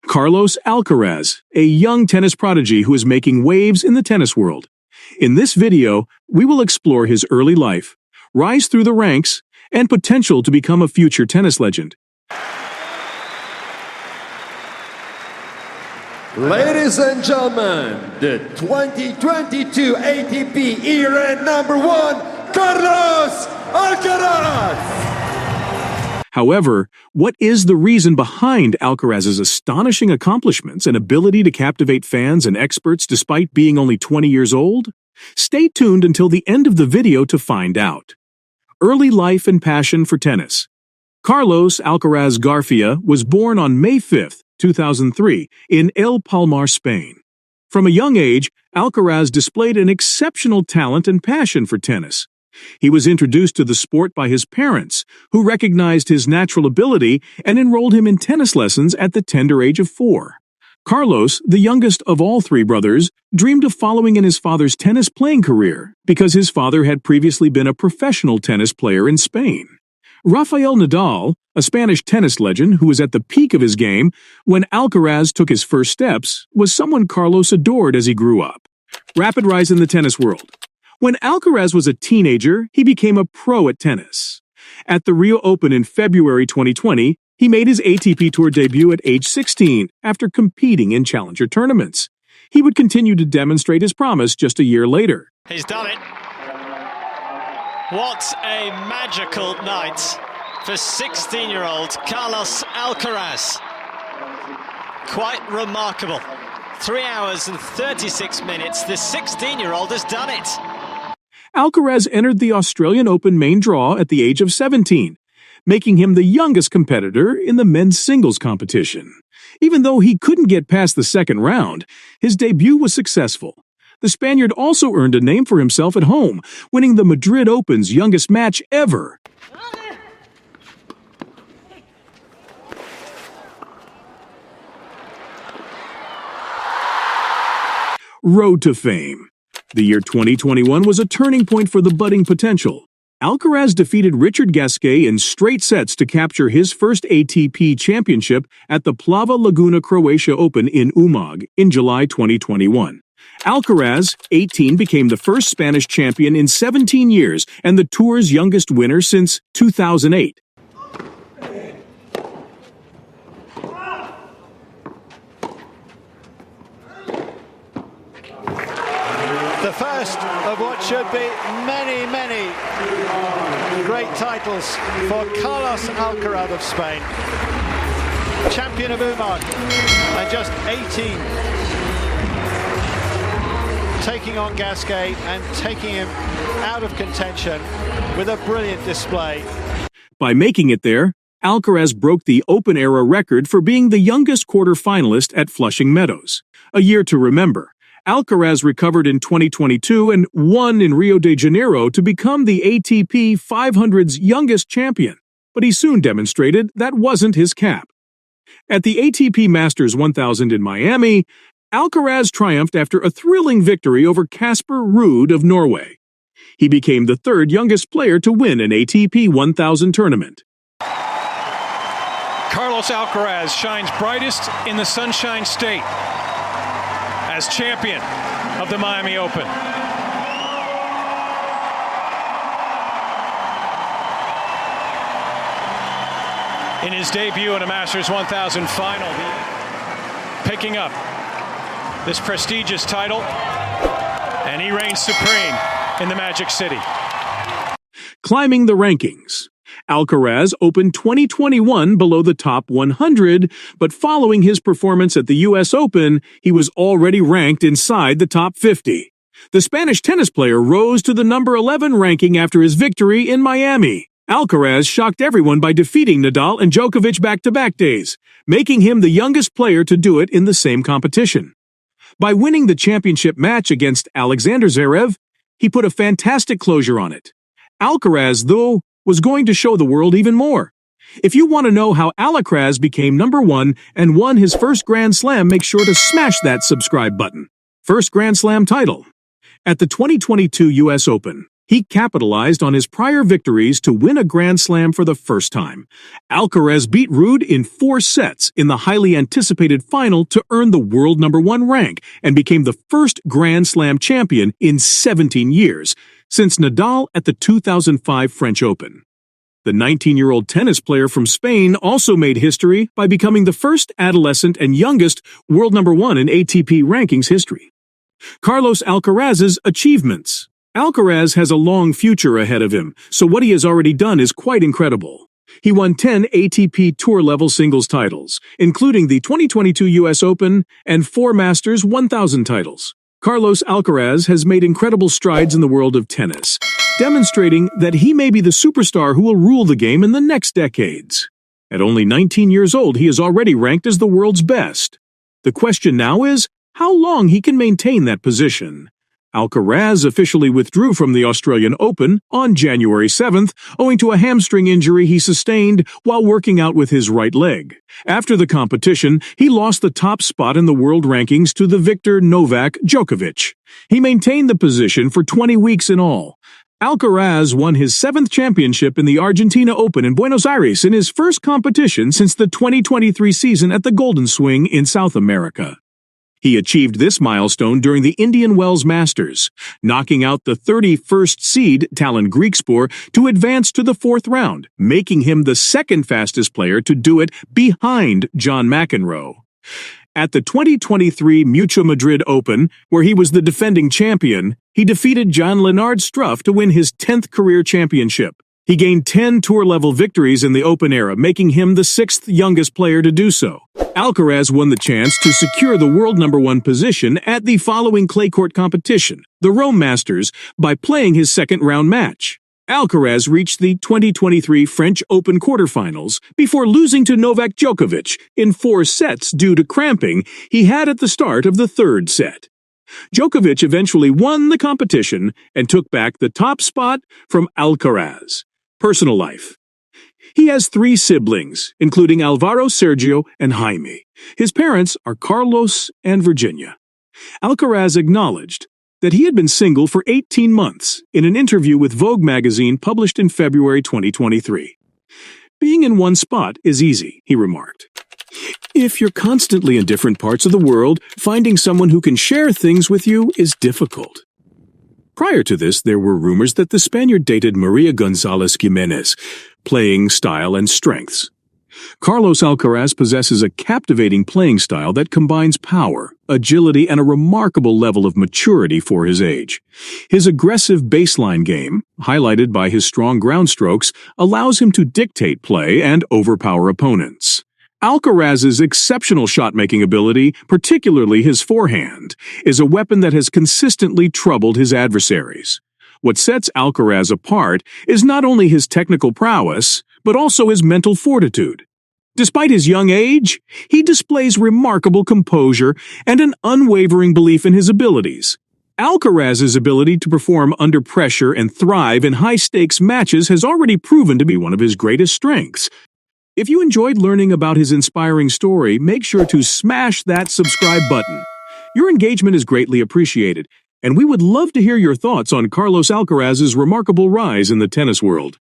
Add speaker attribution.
Speaker 1: Carlos Alcaraz, a young tennis prodigy who is making waves in the tennis world. In this video, we will explore his early life, rise through the ranks, and potential to become a future tennis legend.
Speaker 2: Ladies and gentlemen, the 2022 ATP era number 1, Carlos Alcaraz!
Speaker 1: However, what is the reason behind Alcaraz's astonishing accomplishments and ability to captivate fans and experts despite being only 20 years old? Stay tuned until the end of the video to find out. Early life and passion for tennis. Carlos Alcaraz Garcia was born on May 5, 2003, in El Palmar, Spain. From a young age, Alcaraz displayed an exceptional talent and passion for tennis. He was introduced to the sport by his parents, who recognized his natural ability and enrolled him in tennis lessons at the tender age of 4. Carlos, the youngest of all 3 brothers, dreamed of following in his father's tennis playing career because his father had previously been a professional tennis player in Spain. Rafael Nadal, a Spanish tennis legend who was at the peak of his game when Alcaraz took his first steps, was someone Carlos adored as he grew up. Rapid rise in the tennis world. When Alcaraz was a teenager, he became a pro at tennis. At the Rio Open in February 2020, he made his ATP Tour debut at age 16 after competing in challenger tournaments. He would continue to demonstrate his promise just a year later.
Speaker 3: He's done it. What a magical night for 16-year-old Carlos Alcaraz. Quite remarkable. 3 hours and 36 minutes. The 16-year-old has done it.
Speaker 1: Alcaraz entered the Australian Open main draw at the age of 17, making him the youngest competitor in the men's singles competition. Even though he couldn't get past the second round, his debut was successful. The Spaniard also earned a name for himself at home, winning the Madrid Open's youngest match ever. Road to fame. The year 2021 was a turning point for the budding potential. Alcaraz defeated Richard Gasquet in straight sets to capture his first ATP championship at the Plava Laguna Croatia Open in Umag in July 2021. Alcaraz, 18, became the first Spanish champion in 17 years and the tour's youngest winner since 2008.
Speaker 4: The first of what should be many, many great titles for Carlos Alcaraz of Spain. Champion of Umag, and just 18. Taking on Gasquet and taking him out of contention with a brilliant display.
Speaker 1: By making it there, Alcaraz broke the Open-era record for being the youngest quarter-finalist at Flushing Meadows. A year to remember. Alcaraz recovered in 2022 and won in Rio de Janeiro to become the ATP 500's youngest champion, but he soon demonstrated that wasn't his cap. At the ATP Masters 1000 in Miami, Alcaraz triumphed after a thrilling victory over Casper Ruud of Norway. He became the 3rd youngest player to win an ATP 1000 tournament.
Speaker 5: Carlos Alcaraz shines brightest in the Sunshine State as champion of the Miami Open. In his debut in a Masters 1000 final, picking up this prestigious title, and he reigns supreme in the Magic City.
Speaker 1: Climbing the rankings. Alcaraz opened 2021 below the top 100, but following his performance at the U.S. Open, he was already ranked inside the top 50. The Spanish tennis player rose to the number 11 ranking after his victory in Miami. Alcaraz shocked everyone by defeating Nadal and Djokovic back-to-back days, making him the youngest player to do it in the same competition. By winning the championship match against Alexander Zverev, he put a fantastic closure on it. Alcaraz, though, was going to show the world even more. If you want to know how Alcaraz became number 1 and won his first Grand Slam, make sure to smash that subscribe button. First Grand Slam title. At the 2022 U.S. Open, He capitalized on his prior victories to win a Grand Slam for the first time. Alcaraz beat Ruud in 4 sets in the highly anticipated final to earn the world #1 rank and became the first Grand Slam champion in 17 years, since Nadal at the 2005 French Open. The 19-year-old tennis player from Spain also made history by becoming the first adolescent and youngest world #1 in ATP Rankings history. Carlos Alcaraz's achievements. Alcaraz has a long future ahead of him, so what he has already done is quite incredible. He won 10 ATP Tour level singles titles, including the 2022 US Open and 4 Masters 1000 titles. Carlos Alcaraz has made incredible strides in the world of tennis, demonstrating that he may be the superstar who will rule the game in the next decades. At only 19 years old, he is already ranked as the world's best. The question now is how long he can maintain that position. Alcaraz officially withdrew from the Australian Open on January 7th owing to a hamstring injury he sustained while working out with his right leg. After the competition, he lost the top spot in the world rankings to the Victor Novak Djokovic. He maintained the position for 20 weeks in all. Alcaraz won his 7th championship in the Argentina Open in Buenos Aires in his first competition since the 2023 season at the Golden Swing in South America. He achieved this milestone during the Indian Wells Masters, knocking out the 31st seed Talon Griekspoor to advance to the 4th round, making him the 2nd fastest player to do it behind John McEnroe. At the 2023 Mutua Madrid Open, where he was the defending champion, he defeated Jan-Lennard Struff to win his 10th career championship. He gained 10 tour-level victories in the Open era, making him the 6th youngest player to do so. Alcaraz won the chance to secure the world #1 position at the following clay court competition, the Rome Masters, by playing his 2nd-round match. Alcaraz reached the 2023 French Open quarterfinals before losing to Novak Djokovic in 4 sets due to cramping he had at the start of the 3rd set. Djokovic eventually won the competition and took back the top spot from Alcaraz. Personal life. He has 3 siblings, including Alvaro, Sergio, and Jaime. His parents are Carlos and Virginia. Alcaraz acknowledged that he had been single for 18 months in an interview with Vogue magazine published in February 2023. Being in one spot is easy, he remarked. If you're constantly in different parts of the world, finding someone who can share things with you is difficult. Prior to this, there were rumors that the Spaniard dated Maria González Jiménez, playing style and strengths. Carlos Alcaraz possesses a captivating playing style that combines power, agility, and a remarkable level of maturity for his age. His aggressive baseline game, highlighted by his strong ground strokes, allows him to dictate play and overpower opponents. Alcaraz's exceptional shot-making ability, particularly his forehand, is a weapon that has consistently troubled his adversaries. What sets Alcaraz apart is not only his technical prowess, but also his mental fortitude. Despite his young age, he displays remarkable composure and an unwavering belief in his abilities. Alcaraz's ability to perform under pressure and thrive in high-stakes matches has already proven to be one of his greatest strengths. If you enjoyed learning about his inspiring story, make sure to smash that subscribe button. Your engagement is greatly appreciated, and we would love to hear your thoughts on Carlos Alcaraz's remarkable rise in the tennis world.